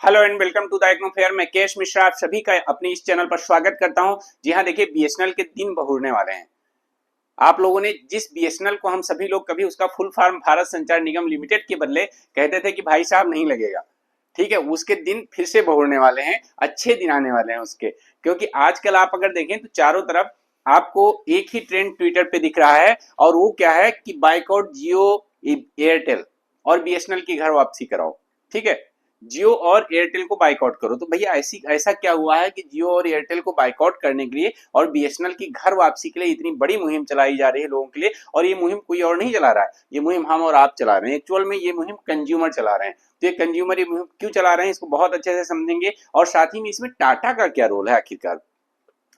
Hello and welcome to the techno fair. मैं केश मिश्रा आप सभी का अपने इस चैनल पर स्वागत करता हूं। जी हां, देखिए बीएसएनएल के दिन बहुरने वाले हैं। आप लोगों ने जिस बीएसएनएल को हम सभी लोग कभी उसका फुल फॉर्म भारत संचार निगम लिमिटेड के बदले कहते थे कि भाई साहब नहीं लगेगा, ठीक है, उसके दिन फिर से बहुरने वाले हैं। अच्छे दिन आने वाले हैं उसके, क्योंकि आजकल आप अगर देखें तो चारों तरफ आपको एक ही ट्रेंड ट्विटर पे दिख रहा है, और वो क्या है कि बाइकआउट जियो, एयरटेल और बीएसएनएल की घर वापसी कराओ। ठीक है, जियो और एयरटेल को बाइकआउट करो। तो भैया ऐसा क्या हुआ है कि जियो और एयरटेल को बाइकआउट करने के लिए और बीएसएनएल की घर वापसी के लिए इतनी बड़ी मुहिम चलाई जा रही है लोगों के लिए? और ये मुहिम कोई और नहीं चला रहा है, ये मुहिम हम और आप चला रहे हैं। एक्चुअल में ये मुहिम कंज्यूमर चला रहे हैं। तो ये कंज्यूमर ये मुहिम क्यों चला रहे हैं, इसको बहुत अच्छे से समझेंगे। और साथ ही में इसमें टाटा का क्या रोल है आखिरकार।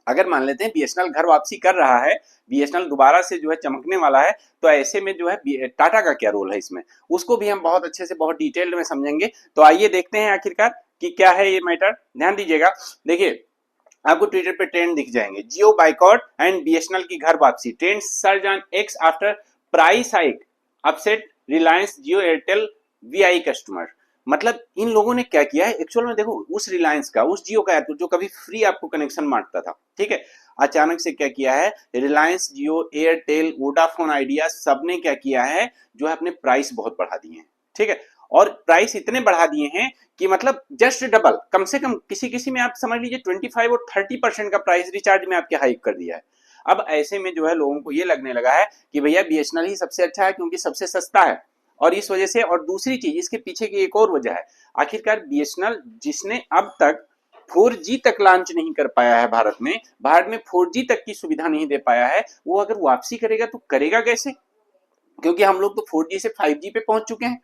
अगर मान लेते हैं बीएसएनएल घर वापसी कर रहा है, बीएसएनएल दोबारा से जो है चमकने वाला है, तो ऐसे में जो है टाटा का क्या रोल है इसमें, उसको भी हम बहुत अच्छे से बहुत डिटेल में समझेंगे। तो आइए देखते हैं आखिरकार कि क्या है ये मैटर। ध्यान दीजिएगा, देखिए आपको ट्विटर पे ट्रेंड दिख जाएंगे, जियो बाइकआउट एंड बीएसएनएल की घर वापसी, trend surge on x after price hike upset Reliance Jio Airtel VI customer. मतलब इन लोगों ने क्या किया है एक्चुअल में, देखो उस रिलायंस का, उस जियो का जो कभी फ्री आपको कनेक्शन बांटता था, ठीक है, अचानक से क्या किया है, रिलायंस जियो एयरटेल वोडाफोन आइडिया सबने क्या किया है, जो है अपने प्राइस बहुत बढ़ा दिए हैं। ठीक है, और प्राइस इतने बढ़ा दिए हैं कि मतलब जस्ट डबल, कम से कम किसी किसी में आप समझ लीजिए 25 और 30% का प्राइस रिचार्ज में आपके हाइक कर दिया है। अब ऐसे में जो है लोगों को ये लगने लगा है कि भैया बीएसएनएल ही सबसे अच्छा है क्योंकि सबसे सस्ता है, और इस वजह से। और दूसरी चीज इसके पीछे की एक और वजह है, आखिरकार बीएसएनएल जिसने अब तक 4G तक लॉन्च नहीं कर पाया है भारत में 4G तक की सुविधा नहीं दे पाया है, वो अगर वापसी करेगा तो करेगा कैसे? क्योंकि हम लोग तो 4G से 5G पे पहुंच चुके हैं।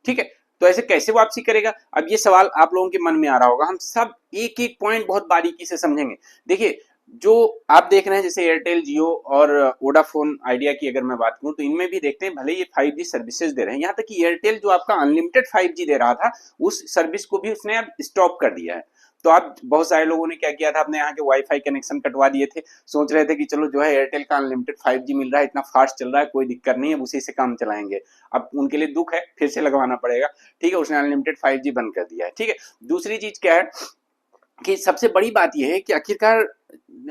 ठीक है, तो ऐसे कैसे वापसी करेगा? अब ये सवाल आप लोगों के मन में आ रहा होगा। हम सब एक एक पॉइंट बहुत बारीकी से समझेंगे। देखिए, जो आप देख रहे हैं जैसे एयरटेल जियो और वोडाफोन आइडिया की अगर मैं बात करूं, तो इनमें भी देखते हैं भले ये 5G सर्विसेज दे रहे हैं, यहाँ तक कि एयरटेल जो आपका अनलिमिटेड 5G दे रहा था, उस सर्विस को भी उसने अब स्टॉप कर दिया है। तो आप बहुत सारे लोगों ने क्या किया था, अपने यहाँ के वाईफाई कनेक्शन कटवा दिए थे, सोच रहे थे कि चलो जो है एयरटेल का अनलिमिटेड 5G मिल रहा है, इतना फास्ट चल रहा है, कोई दिक्कत नहीं है, उसी से काम चलाएंगे। अब उनके लिए दुख है, फिर से लगवाना पड़ेगा। ठीक है, उसने अनलिमिटेड 5G बंद कर दिया है। ठीक है, दूसरी चीज क्या है कि सबसे बड़ी बात यह है कि आखिरकार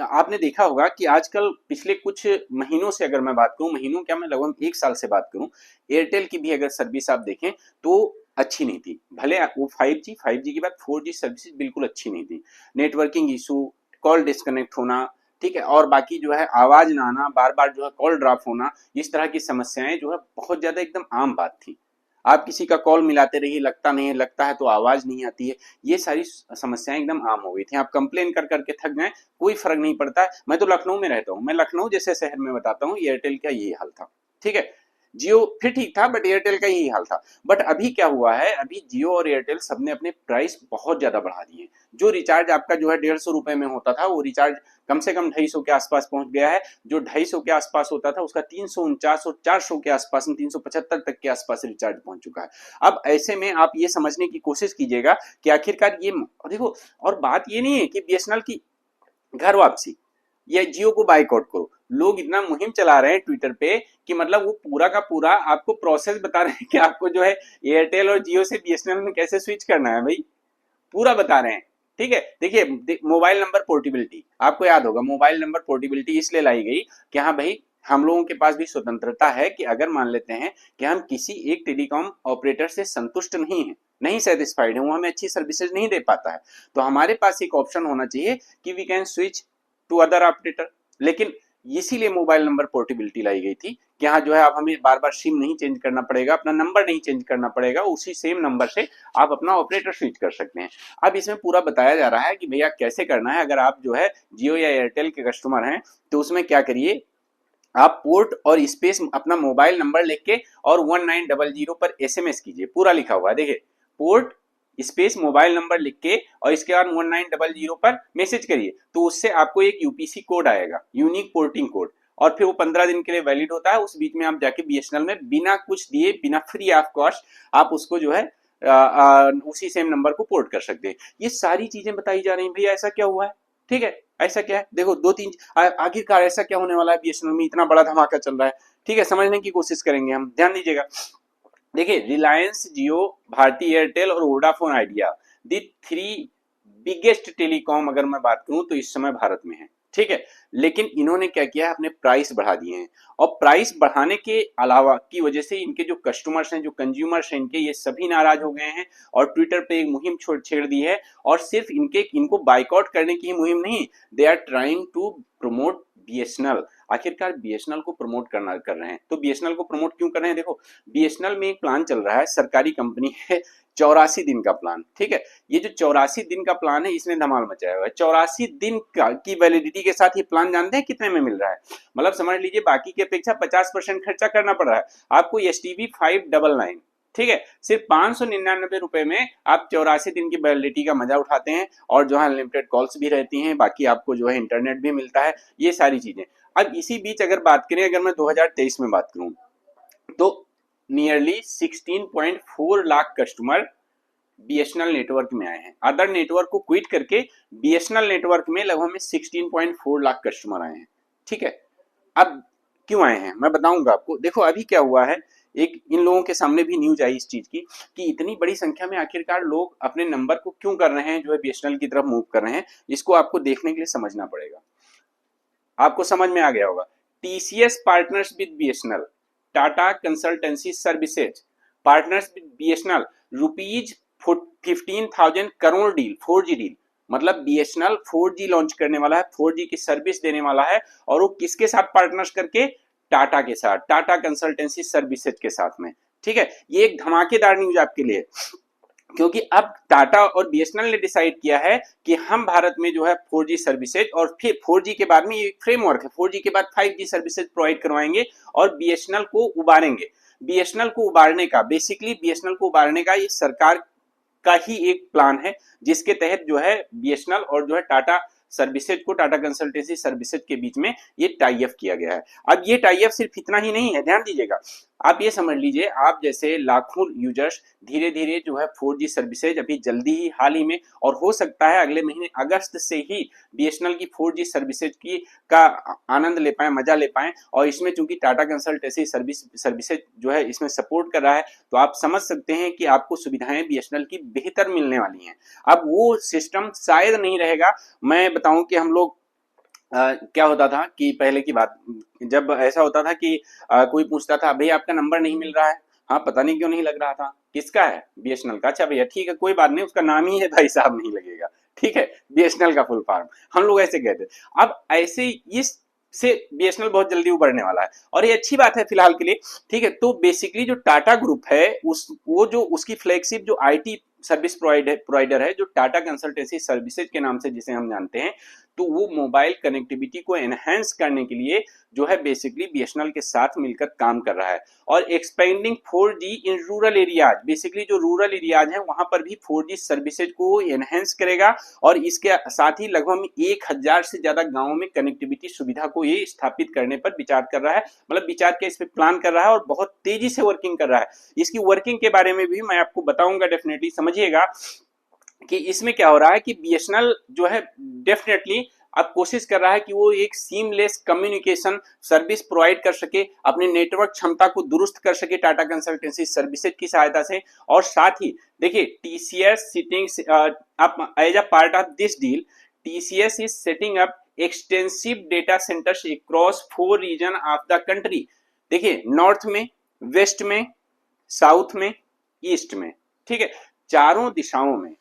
आपने देखा होगा कि आजकल पिछले कुछ महीनों से, अगर मैं बात करूं, महीनों क्या, मैं लगभग एक साल से बात करूं, एयरटेल की भी अगर सर्विस आप देखें तो अच्छी नहीं थी। भले वो 5G के बाद 4G सर्विस बिल्कुल अच्छी नहीं थी। नेटवर्किंग इशू, कॉल डिस्कनेक्ट होना, ठीक है, और बाकी जो है आवाज ना आना, बार बार जो है कॉल ड्रॉप होना, इस तरह की समस्याएं जो है बहुत ज्यादा एकदम आम बात थी। आप किसी का कॉल मिलाते रहिए, लगता नहीं है, लगता है तो आवाज नहीं आती है, ये सारी समस्याएं एकदम आम हो गई थी। आप कंप्लेन कर करके थक गए, कोई फर्क नहीं पड़ता है। मैं तो लखनऊ में रहता हूँ, मैं लखनऊ जैसे शहर में बताता हूँ, एयरटेल का यही हाल था। ठीक है, जियो फिर ठीक था, बट एयरटेल का यही हाल था। बट अभी क्या हुआ है, अभी जियो और एयरटेल सबने अपने प्राइस बहुत ज्यादा बढ़ा दिए। जो रिचार्ज आपका जो है 150 रुपए में होता था, वो रिचार्ज कम से कम 250 के आसपास पहुंच गया है। जो 250 के आसपास होता था उसका 349 और 400 के आसपास, 375 तक के आसपास रिचार्ज पहुंच चुका है। अब ऐसे में आप ये समझने की कोशिश कीजिएगा कि आखिरकार ये देखो, और बात ये नहीं है कि बीएसएनएल की घर वापसी या जियो को बाइकआउट करो, लोग इतना मुहिम चला रहे हैं ट्विटर पे कि मतलब वो पूरा का पूरा आपको प्रोसेस बता रहे हैं कि आपको जो है एयरटेल और जियो से बीएसएनएल में कैसे स्विच करना है, भाई पूरा बता रहे हैं। ठीक है, देखिए मोबाइल नंबर पोर्टेबिलिटी, आपको याद होगा मोबाइल नंबर पोर्टेबिलिटी इसलिए लाई गई कि हाँ भाई, हम लोगों के पास भी स्वतंत्रता है कि अगर मान लेते हैं कि हम किसी एक टेलीकॉम ऑपरेटर से संतुष्ट नहीं है, नहीं सेटिस्फाइड है, वो हमें अच्छी सर्विसेज नहीं दे पाता है, तो हमारे पास एक ऑप्शन होना चाहिए कि we can switch to other operator. लेकिन इसीलिए मोबाइल नंबर पोर्टेबिलिटी लाई गई थी कि हाँ जो है आप हमें बार बार सिम नहीं चेंज करना पड़ेगा, अपना नंबर नहीं चेंज करना पड़ेगा, उसी सेम नंबर से आप अपना ऑपरेटर स्विच कर सकते हैं। अब इसमें पूरा बताया जा रहा है कि भैया कैसे करना है। अगर आप जो है जियो या एयरटेल के कस्टमर हैं तो उसमें क्या करिए, आप पोर्ट और स्पेस अपना मोबाइल नंबर लिख के और 1900 पर एसएमएस कीजिए, पूरा लिखा हुआ है, देखिए पोर्ट स्पेस मोबाइल नंबर लिख के और इसके बाद 1900 पर मैसेज करिए, तो उससे आपको एक यूपीसी कोड आएगा, यूनिक पोर्टिंग कोड, और फिर वो 15 दिन के लिए वैलिड होता है। उस बीच में आप जाके बीएसएनएल में बिना कुछ दिए, बिना फ्री ऑफ कॉस्ट आप उसको जो है उसी सेम नंबर को पोर्ट कर सकते हैं। ये सारी चीजें बताई जा रही हैं, भैया ऐसा क्या हुआ है? ठीक है, ऐसा क्या है, देखो दो तीन आखिरकार ऐसा क्या होने वाला है बीएसएनएल में, इतना बड़ा धमाका चल रहा है। ठीक है, समझने की कोशिश करेंगे हम, ध्यान दीजिएगा। देखिए रिलायंस जियो, भारती एयरटेल और वोडाफोन आइडिया, दी थ्री बिगेस्ट टेलीकॉम अगर मैं बात करूं तो इस समय भारत में है, ठीक है। लेकिन इन्होंने क्या किया है, अपने प्राइस बढ़ा दिए हैं, और प्राइस बढ़ाने के अलावा की वजह से इनके जो कस्टमर्स हैं, जो कंज्यूमर्स हैं इनके, ये सभी नाराज हो गए हैं और ट्विटर पे एक मुहिम छेड़ दी है। और सिर्फ इनको बाइकआउट करने की ही मुहिम नहीं, they are trying to promote BSNL. आखिरकार बीएसएनएल को प्रमोट कर रहे हैं, तो बीएसएनएल को प्रमोट क्यों कर रहे हैं? देखो बीएसएनएल में एक प्लान चल रहा है, सरकारी कंपनी है, 84 दिन का प्लान, ठीक है। ये जो 84 दिन का प्लान है इसने धमाल मचाया हुआ है। 84 दिन की वैलिडिटी के साथ ये प्लान जानते हैं कितने में मिल रहा है? मतलब समझ लीजिए बाकी की अपेक्षा 50% खर्चा करना पड़ रहा है आपको। एस टी वी 599, ठीक है, सिर्फ 599 रुपए में आप 84 दिन की वैलिडिटी का मजा उठाते हैं, और जो है अनलिमिटेड कॉल्स भी रहती हैं, बाकी आपको जो है इंटरनेट भी मिलता है, ये सारी चीजें। अब इसी बीच अगर बात करें, अगर मैं 2023 में बात करूं तो nearly 16.4 lakh customer BSNL network में आए हैं। अदर नेटवर्क को क्विट करके बीएसएनएल नेटवर्क में लगभग में 16.4 लाख कस्टमर आए हैं, ठीक है। अब क्यों आए हैं मैं बताऊंगा आपको। देखो अभी क्या हुआ है, एक इन लोगों के सामने भी न्यूज आई इस चीज की कि इतनी बड़ी संख्या में आखिरकार लोग अपने नंबर को क्यों कर रहे हैं, जो है बीएसएनएल की तरफ मूव कर रहे हैं। इसको आपको देखने के लिए समझना पड़ेगा। आपको समझ में आ गया होगा। TCS partners with BSNL, Tata consultancy services partners with BSNL, rupees 15,000 crore deal, 4G deal. मतलब बीएसएनएल 4G लॉन्च करने वाला है, 4G की सर्विस देने वाला है, और वो किसके साथ पार्टनर्स करके? टाटा के साथ, टाटा कंसल्टेंसी सर्विसेज के साथ में, ठीक है। ये एक धमाकेदार न्यूज आपके लिए, क्योंकि अब टाटा और बीएसएनएल ने डिसाइड किया है कि हम भारत में जो है 4G सर्विसेज, और फिर 4G के बाद में ये फ्रेमवर्क है, 4G के बाद 5G सर्विसेज प्रोवाइड करवाएंगे और बीएसएनएल को उबारेंगे। बीएसएनएल को उबारने का, बेसिकली बीएसएनएल को उबारने का ये सरकार का ही एक प्लान है, जिसके तहत जो है बीएसएनएल और जो है टाटा सर्विसेज को, टाटा कंसल्टेंसी सर्विसेज के बीच में ये टाई अप किया गया है। अब ये टाई अप सिर्फ इतना ही नहीं है, ध्यान दीजिएगा। आप ये समझ लीजिए, आप जैसे लाखों यूजर्स धीरे धीरे जो है 4G सर्विसेज अभी जल्दी ही, हाल ही में, और हो सकता है अगले महीने अगस्त से ही बीएसएनएल की 4G सर्विसेज की का आनंद ले पाए, मजा ले पाए। और इसमें चूंकि टाटा कंसल्टेंसी सर्विसेज जो है इसमें सपोर्ट कर रहा है, तो आप समझ सकते हैं कि आपको सुविधाएं बीएसएनएल की बेहतर मिलने वाली हैं। अब वो सिस्टम शायद नहीं रहेगा। मैं बताऊं कि हम लोग क्या होता था कि पहले की बात, जब ऐसा होता था कि कोई पूछता था भैया आपका नंबर नहीं मिल रहा है, हाँ पता नहीं क्यों नहीं लग रहा था, किसका है? बीएसएनएल का। अच्छा भैया ठीक है कोई बात नहीं, उसका नाम ही है भाई साहब, नहीं लगेगा, ठीक है, बीएसएनएल का फुल फॉर्म, हम लोग ऐसे कहते। अब ऐसे इस से बीएसएनएल बहुत जल्दी उभरने वाला है, और ये अच्छी बात है फिलहाल के लिए, ठीक है। तो बेसिकली जो टाटा ग्रुप है वो जो उसकी फ्लैगशिप जो आईटी सर्विस प्रोवाइडर है, जो टाटा कंसल्टेंसी सर्विसेज के नाम से जिसे हम जानते हैं, तो वो मोबाइल कनेक्टिविटी को एनहेंस करने के लिए जो है बेसिकली बीएसएनएल के साथ मिलकर काम कर रहा है। और expanding 4G in rural areas, basically जो रूरल एरियाज हैं वहां पर भी 4G सर्विसेज को एनहेंस करेगा, और इसके साथ ही लगभग 1000 से ज्यादा गांवों में कनेक्टिविटी सुविधा को ये स्थापित करने पर विचार कर रहा है। मतलब विचार के इस पे प्लान कर रहा है, और बहुत तेजी से वर्किंग कर रहा है। इसकी वर्किंग के बारे में भी मैं आपको बताऊंगा, डेफिनेटली समझिएगा कि इसमें क्या हो रहा है कि बीएसएनएल जो है डेफिनेटली अब कोशिश कर रहा है कि वो एक सीमलेस कम्युनिकेशन सर्विस प्रोवाइड कर सके, अपने नेटवर्क क्षमता को दुरुस्त कर सके टाटा कंसल्टेंसी सर्विसेज की सहायता से। और साथ ही देखिए TCS sitting as a part of this deal, TCS is setting up extensive data centres across 4 region of the country. देखिए नॉर्थ में, वेस्ट में, साउथ में, ईस्ट में, ठीक है, चारों दिशाओं में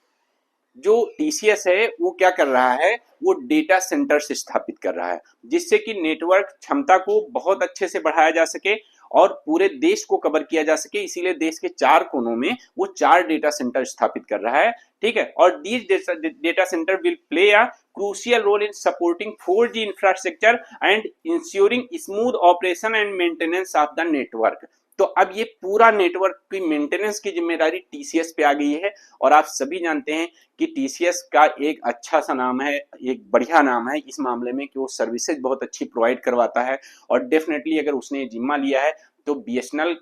जो टीसीएस है वो क्या कर रहा है, वो डेटा सेंटर स्थापित कर रहा है, जिससे कि नेटवर्क क्षमता को बहुत अच्छे से बढ़ाया जा सके और पूरे देश को कवर किया जा सके। इसीलिए देश के 4 कोनों में वो 4 डेटा सेंटर स्थापित कर रहा है, ठीक है। और these data centre will play a crucial role in supporting 4G infrastructure and ensuring smooth operation and maintenance of the network। तो अब ये पूरा नेटवर्क की मेंटेनेंस की जिम्मेदारी टीसीएस पे आ गई है। और आप सभी जानते हैं कि टीसीएस का एक अच्छा सा नाम है, एक बढ़िया नाम है इस मामले में कि वो सर्विसेज बहुत अच्छी प्रोवाइड करवाता है, और डेफिनेटली अगर उसने ये जिम्मा लिया है तो बीएसएनएल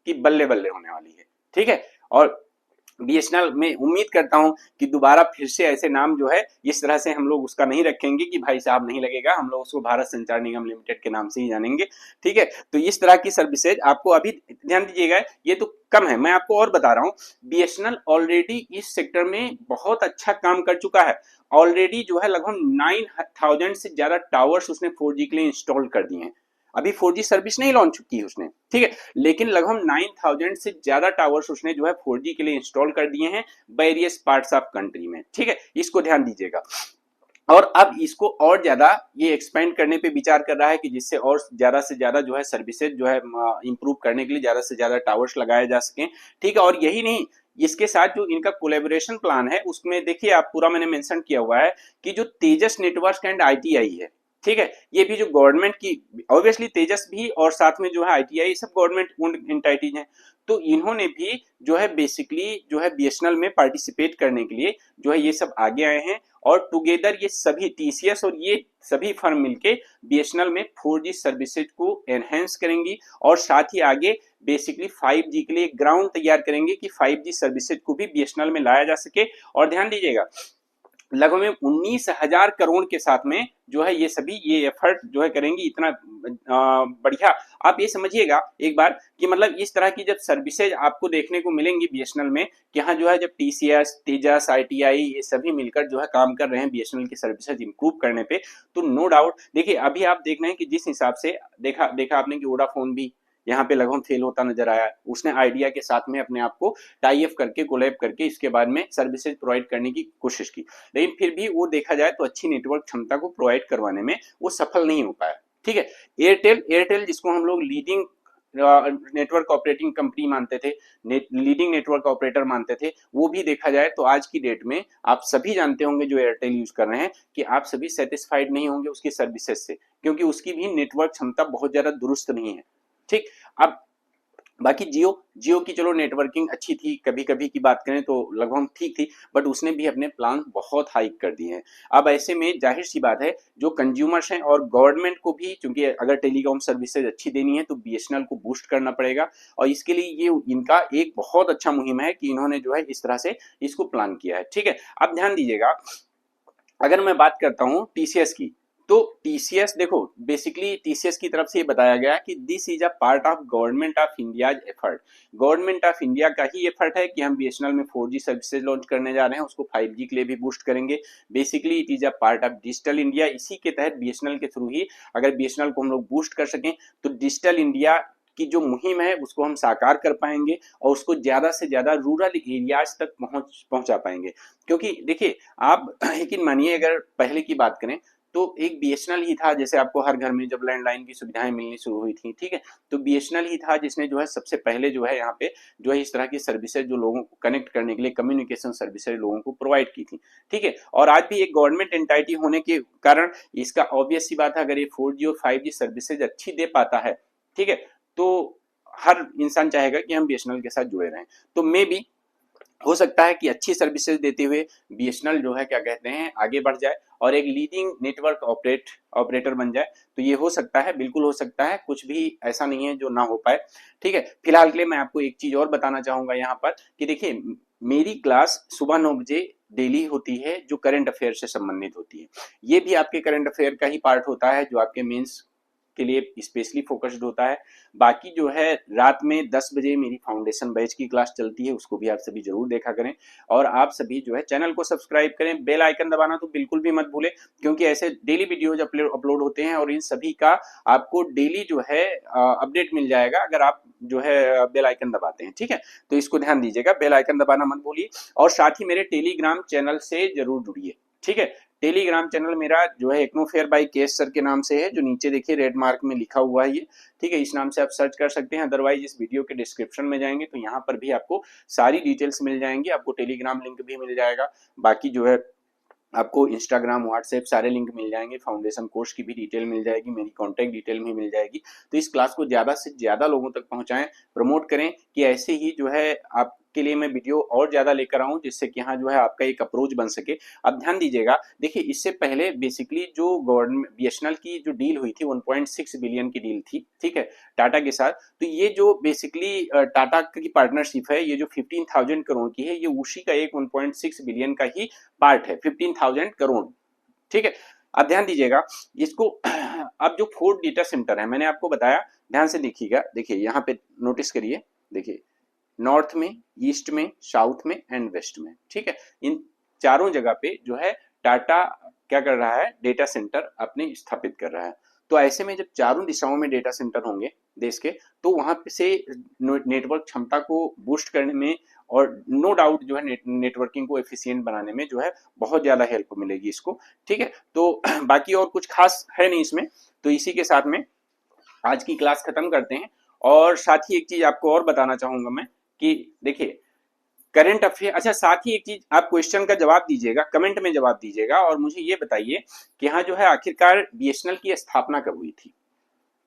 की बल्ले बल्ले होने वाली है, ठीक है। और बीएसएनएल में उम्मीद करता हूं कि दोबारा फिर से ऐसे नाम जो है इस तरह से हम लोग उसका नहीं रखेंगे कि भाई साहब नहीं लगेगा, हम लोग उसको भारत संचार निगम लिमिटेड के नाम से ही जानेंगे। ठीक है, तो इस तरह की सर्विसेज आपको अभी ध्यान दीजिएगा, ये तो कम है, मैं आपको और बता रहा हूँ। बीएसएनएल ऑलरेडी इस सेक्टर में बहुत अच्छा काम कर चुका है। ऑलरेडी जो है लगभग 9000 से ज्यादा टावर्स उसने 4G के लिए इंस्टॉल कर दिए हैं। अभी 4G सर्विस नहीं लॉन्च की उसने, ठीक है, लेकिन लगभग 9000 से ज्यादा टावर्स उसने जो है 4G के लिए इंस्टॉल कर दिए हैं वेरियस पार्ट्स ऑफ कंट्री में। ठीक है, इसको ध्यान दीजिएगा। और अब इसको और ज्यादा ये एक्सपेंड करने पे विचार कर रहा है कि जिससे और ज्यादा से ज्यादा जो है सर्विसेज जो है इंप्रूव करने के लिए ज्यादा से ज्यादा टावर्स लगाए जा सकें। ठीक है, और यही नहीं, इसके साथ जो इनका कोलैबोरेशन प्लान है उसमें देखिए आप पूरा मैंने मेंशन किया हुआ है कि जो तेजस नेटवर्क एंड आईटीआई है, ठीक है, ये भी जो गवर्नमेंट की, ऑब्वियसली तेजस भी और साथ में जो है आईटीआई, सब गवर्नमेंट ओन्ड एंटिटीज हैं, तो इन्होंने भी जो है बेसिकली जो है बीएसएनएल में पार्टिसिपेट करने के लिए जो है ये सब आगे आए हैं। और टुगेदर ये सभी टीसीएस और ये सभी फर्म मिलके बीएसएनएल में 4G सर्विसेज को एनहेंस करेंगी और साथ ही आगे बेसिकली 5G के लिए ग्राउंड तैयार करेंगे कि 5G सर्विसेज को भी बीएसएनएल में लाया जा सके। और ध्यान दीजिएगा, लगभग 19,000 करोड़ के साथ में जो है ये सभी ये एफर्ट जो है करेंगी, इतना बढ़िया। आप ये समझिएगा एक बार कि मतलब इस तरह की जब सर्विसेज आपको देखने को मिलेंगी बीएसएनएल में, कि यहाँ जो है जब टीसीएस, तेजस, आईटीआई ये सभी मिलकर जो है काम कर रहे हैं बीएसएनएल की सर्विसेज इंप्रूव करने पे, तो नो डाउट देखिए अभी आप देख रहे हैं कि जिस हिसाब से देखा आपने कि वोडाफोन भी यहाँ पे लगभग फेल होता नजर आया। उसने आइडिया के साथ में अपने आप को टाई अप करके, कोलैब करके इसके बाद में सर्विसेज प्रोवाइड करने की कोशिश की, लेकिन फिर भी वो देखा जाए तो अच्छी नेटवर्क क्षमता को प्रोवाइड करवाने में वो सफल नहीं हो पाया। ठीक है, एयरटेल जिसको हम लोग लीडिंग नेटवर्क ऑपरेटिंग कंपनी मानते थे, लीडिंग नेटवर्क ऑपरेटर मानते थे, वो भी देखा जाए तो आज की डेट में आप सभी जानते होंगे जो एयरटेल यूज कर रहे हैं कि आप सभी सेटिस्फाइड नहीं होंगे उसकी सर्विसेज से, क्योंकि उसकी भी नेटवर्क क्षमता बहुत ज्यादा दुरुस्त नहीं है। ठीक, अब बाकी जियो की चलो नेटवर्किंग अच्छी थी, कभी कभी की बात करें तो लगभग ठीक थी, बट उसने भी अपने प्लान बहुत हाइक कर दिए हैं। अब ऐसे में जाहिर सी बात है जो कंज्यूमर्स हैं और गवर्नमेंट को भी, क्योंकि अगर टेलीकॉम सर्विसेज अच्छी देनी है तो बीएसएनएल को बूस्ट करना पड़ेगा, और इसके लिए ये इनका एक बहुत अच्छा मुहिम है कि इन्होंने जो है इस तरह से इसको प्लान किया है। ठीक है, अब ध्यान दीजिएगा, अगर मैं बात करता हूं टीसीएस की, तो टीसीएस देखो बेसिकली टीसीएस की तरफ से ये बताया गया कि this is a part of government of India effort. Government of India का ही एफर्ट है कि हम बीएसएनएल में 4G सर्विसेज लॉन्च करने जा रहे हैं, उसको 5G के लिए भी बूस्ट करेंगे। Basically it is a part of digital India. इसी के तहत बीएसएनएल के थ्रू ही अगर बीएसएनएल को हम लोग बूस्ट कर सकें तो डिजिटल इंडिया की जो मुहिम है उसको हम साकार कर पाएंगे और उसको ज्यादा से ज्यादा रूरल एरियाज तक पहुंचा पाएंगे। क्योंकि देखिए आप यकीन मानिए, अगर पहले की बात करें तो एक बीएसएनएल ही था, जैसे आपको हर घर में जब लैंडलाइन की सुविधाएं मिलनी शुरू हुई थी, ठीक है, तो बीएसएनएल ही था जिसने जो है सबसे पहले जो है यहाँ पे जो है इस तरह की सर्विसेज जो लोगों को कनेक्ट करने के लिए कम्युनिकेशन सर्विसेज लोगों को प्रोवाइड की थी। ठीक है, और आज भी एक गवर्नमेंट एंटाइटी होने के कारण इसका ऑब्वियस सी बात है, अगर ये 4G और 5G सर्विसेज अच्छी दे पाता है, ठीक है, तो हर इंसान चाहेगा कि हम बीएसएनएल के साथ जुड़े रहें। तो मे बी हो सकता है कि अच्छी सर्विसेज देते हुए बीएसएनएल जो है क्या कहते हैं आगे बढ़ जाए और एक लीडिंग नेटवर्क ऑपरेटर बन जाए। तो ये हो सकता है, बिल्कुल हो सकता है, कुछ भी ऐसा नहीं है जो ना हो पाए। ठीक है, फिलहाल के लिए मैं आपको एक चीज और बताना चाहूंगा यहाँ पर कि देखिए मेरी क्लास सुबह 9 बजे डेली होती है जो करंट अफेयर से संबंधित होती है। ये भी आपके करंट अफेयर का ही पार्ट होता है जो आपके मेंस के लिए स्पेशली फोकस्ड होता है। बाकी जो है रात में 10 बजे मेरी फाउंडेशन बैच की क्लास चलती है, उसको भी आप सभी जरूर देखा करें। और आप सभी जो है चैनल को सब्सक्राइब करें, बेल आइकन दबाना तो बिल्कुल भी मत भूलें, क्योंकि ऐसे डेली वीडियोज अपलोड होते हैं और इन सभी का आपको डेली जो है अपडेट मिल जाएगा अगर आप जो है बेल आइकन दबाते हैं। ठीक है, तो इसको ध्यान दीजिएगा, बेल आइकन दबाना मत भूलिए और साथ ही मेरे टेलीग्राम चैनल से जरूर जुड़िए। ठीक है, टेलीग्राम चैनल मेरा जो है टेक्नोफेयर बाय केएस सर के नाम से है, जो नीचे देखिए रेड मार्क में लिखा हुआ है ये। ठीक है, इस नाम से आप सर्च कर सकते हैं, अदरवाइज इस वीडियो के डिस्क्रिप्शन में जाएंगे तो यहाँ पर भी आपको सारी डिटेल्स मिल जाएंगी, आपको टेलीग्राम लिंक भी मिल जाएगा, बाकी जो है आपको इंस्टाग्राम, व्हाट्सएप सारे लिंक मिल जाएंगे, फाउंडेशन कोर्स की भी डिटेल मिल जाएगी, मेरी कॉन्टैक्ट डिटेल भी मिल जाएगी। तो इस क्लास को ज्यादा से ज्यादा लोगों तक पहुंचाएं, प्रमोट करें कि ऐसे ही जो है आप के लिए मैं वीडियो और ज्यादा लेकर आऊं, जिससे कि यहाँ जो है आपका एक अप्रोच बन सके। अब ध्यान दीजिएगा, देखिए इससे पहले बेसिकली जो गवर्नमेंट बीएसएनएल की जो डील हुई थी 1.6 बिलियन की डील थी, ठीक है, टाटा के साथ। तो ये जो बेसिकली टाटा की पार्टनरशिप है, ये जो 15,000 करोड़ की है, ये उसी का एक 1.6 बिलियन का ही पार्ट है, 15,000 करोड़, ठीक है। अब ध्यान दीजिएगा इसको। अब जो 4 डेटा सेंटर है मैंने आपको बताया, ध्यान से देखिएगा, देखिए यहाँ पे नोटिस करिए, देखिए नॉर्थ में, ईस्ट में, साउथ में एंड वेस्ट में, ठीक है। इन चारों जगह पे जो है टाटा क्या कर रहा है, डेटा सेंटर अपने स्थापित कर रहा है। तो ऐसे में जब चारों दिशाओं में डेटा सेंटर होंगे देश के, तो वहां से नेटवर्क क्षमता को बूस्ट करने में और नो डाउट जो है नेटवर्किंग को एफिशिएंट बनाने में जो है बहुत ज्यादा हेल्प मिलेगी इसको, ठीक है। तो बाकी और कुछ खास है नहीं इसमें। तो इसी के साथ में आज की क्लास खत्म करते हैं। और साथ ही एक चीज आपको और बताना चाहूंगा मैं कि देखिए करंट अफेयर, अच्छा साथ ही एक चीज आप क्वेश्चन का जवाब दीजिएगा, कमेंट में जवाब दीजिएगा और मुझे ये बताइए कि यहाँ जो है आखिरकार बीएसएनएल की स्थापना कब हुई थी,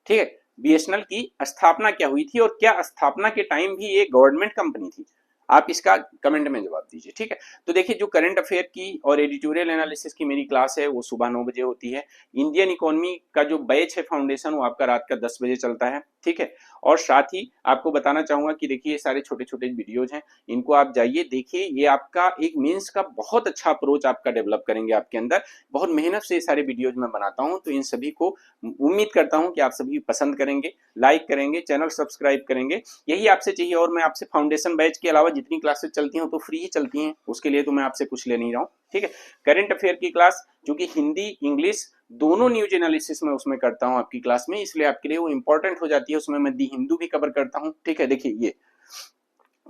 ठीक है। बीएसएनएल की स्थापना क्या हुई थी और क्या स्थापना के टाइम भी ये गवर्नमेंट कंपनी थी, आप इसका कमेंट में जवाब दीजिए, ठीक है। तो देखिए जो करंट अफेयर की और एडिटोरियल एनालिसिस की मेरी क्लास है वो सुबह 9 बजे होती है। इंडियन इकोनॉमी का जो बैच है फाउंडेशन, वो आपका रात का 10 बजे चलता है, ठीक है। और साथ ही आपको बताना चाहूंगा कि देखिए ये सारे छोटे छोटे वीडियोज हैं, इनको आप जाइए देखिए, ये आपका एक मीन्स का बहुत अच्छा अप्रोच आपका डेवलप करेंगे आपके अंदर। बहुत मेहनत से ये सारे वीडियोज मैं बनाता हूं, तो इन सभी को उम्मीद करता हूं कि आप सभी पसंद करेंगे, लाइक करेंगे, चैनल सब्सक्राइब करेंगे, यही आपसे चाहिए। और मैं आपसे फाउंडेशन बैच के अलावा जितनी क्लासेस चलती हैं तो फ्री ही चलती हैं, उसके लिए तो मैं आपसे कुछ ले नहीं रहा हूँ, ठीक है। करंट अफेयर की क्लास जो कि हिंदी इंग्लिश दोनों न्यूज एनालिसिस में उसमें करता हूं आपकी क्लास में, इसलिए आपके लिए वो इंपॉर्टेंट हो जाती है। उसमें मैं दी हिंदू भी कवर करता हूं, ठीक है। देखिए ये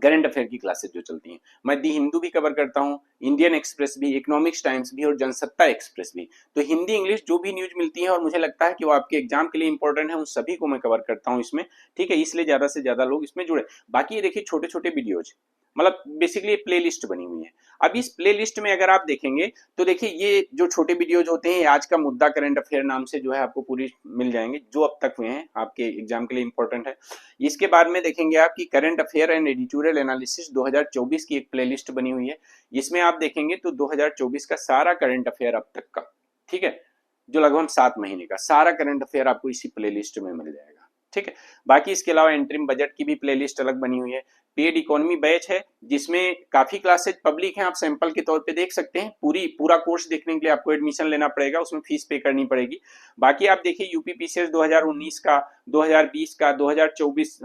करंट अफेयर की क्लासेस जो चलती हैं, मैं दी हिंदू भी कवर करता हूं, इंडियन एक्सप्रेस भी, इकोनॉमिक्स टाइम्स भी और जनसत्ता एक्सप्रेस भी। तो हिंदी इंग्लिश जो भी न्यूज मिलती है और मुझे लगता है कि वो आपके एग्जाम के लिए इंपॉर्टेंट है, उन सभी को मैं कवर करता हूं इसमें, ठीक है। इसलिए ज्यादा से ज्यादा लोग इसमें जुड़े। बाकी ये देखिए छोटे छोटे वीडियोज, मतलब बेसिकली प्ले लिस्ट बनी हुई है। अब इस प्ले लिस्ट में अगर आप देखेंगे तो देखिए ये जो छोटे वीडियोज होते हैं, आज का मुद्दा करंट अफेयर नाम से जो है आपको पूरी मिल जाएंगे, जो अब तक हुए हैं आपके एग्जाम के लिए इंपॉर्टेंट है। इसके बाद में देखेंगे आप कि current affair and editorial analysis 2024 की एक प्लेलिस्ट बनी हुई है। इसमें आप देखेंगे तो 2024 का सारा करंट अफेयर अब तक का, ठीक है, जो लगभग 7 महीने का सारा करंट अफेयर आपको इसी प्लेलिस्ट में मिल जाएगा, ठीक है। बाकी इसके अलावा इंटरिम बजट की भी प्लेलिस्ट अलग बनी हुई है। पेड इकोनॉमी बैच है जिसमें काफी क्लासेज पब्लिक हैं, आप सैंपल के तौर पे देख सकते हैं। पूरा कोर्स देखने के लिए आपको एडमिशन लेना पड़ेगा, उसमें फीस पे करनी पड़ेगी। बाकी आप देखिए यूपीपीसीएस 2019 का, 2020 का, 2024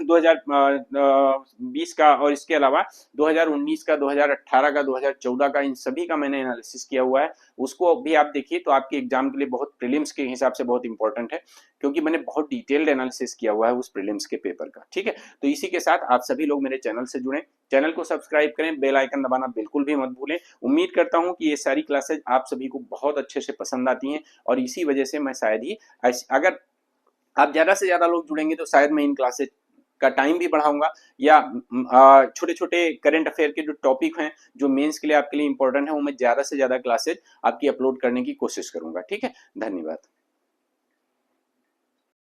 2020 का और इसके अलावा 2019 का, 2018 का, 2014 का, इन सभी का मैंने एनालिसिस किया हुआ है। उसको भी आप देखिए तो आपके एग्जाम के लिए बहुत, प्रीलिम्स के हिसाब से बहुत इंपॉर्टेंट है, क्योंकि मैंने बहुत डिटेल्ड एनालिसिस किया हुआ है उस प्रीलिम्स के पेपर का, ठीक है। तो इसी के साथ आप सभी लोग मेरे चैनल से जुड़ें, चैनल को सब्सक्राइब करें, बेल आइकन दबाना बिल्कुल भी मत भूलें। उम्मीद करता हूं कि ये सारी क्लासेज आप सभी को बहुत अच्छे से पसंद आती हैं और इसी वजह से मैं शायद ही, अगर आप ज्यादा से ज्यादा लोग जुड़ेंगे तो शायद मैं इन क्लासेज का टाइम भी बढ़ाऊंगा, या छोटे छोटे करंट अफेयर के जो टॉपिक हैं जो मेंस के लिए आपके लिए इंपॉर्टेंट है, वो मैं ज्यादा से ज्यादा क्लासेज आपकी अपलोड करने की कोशिश करूंगा, ठीक है। धन्यवाद।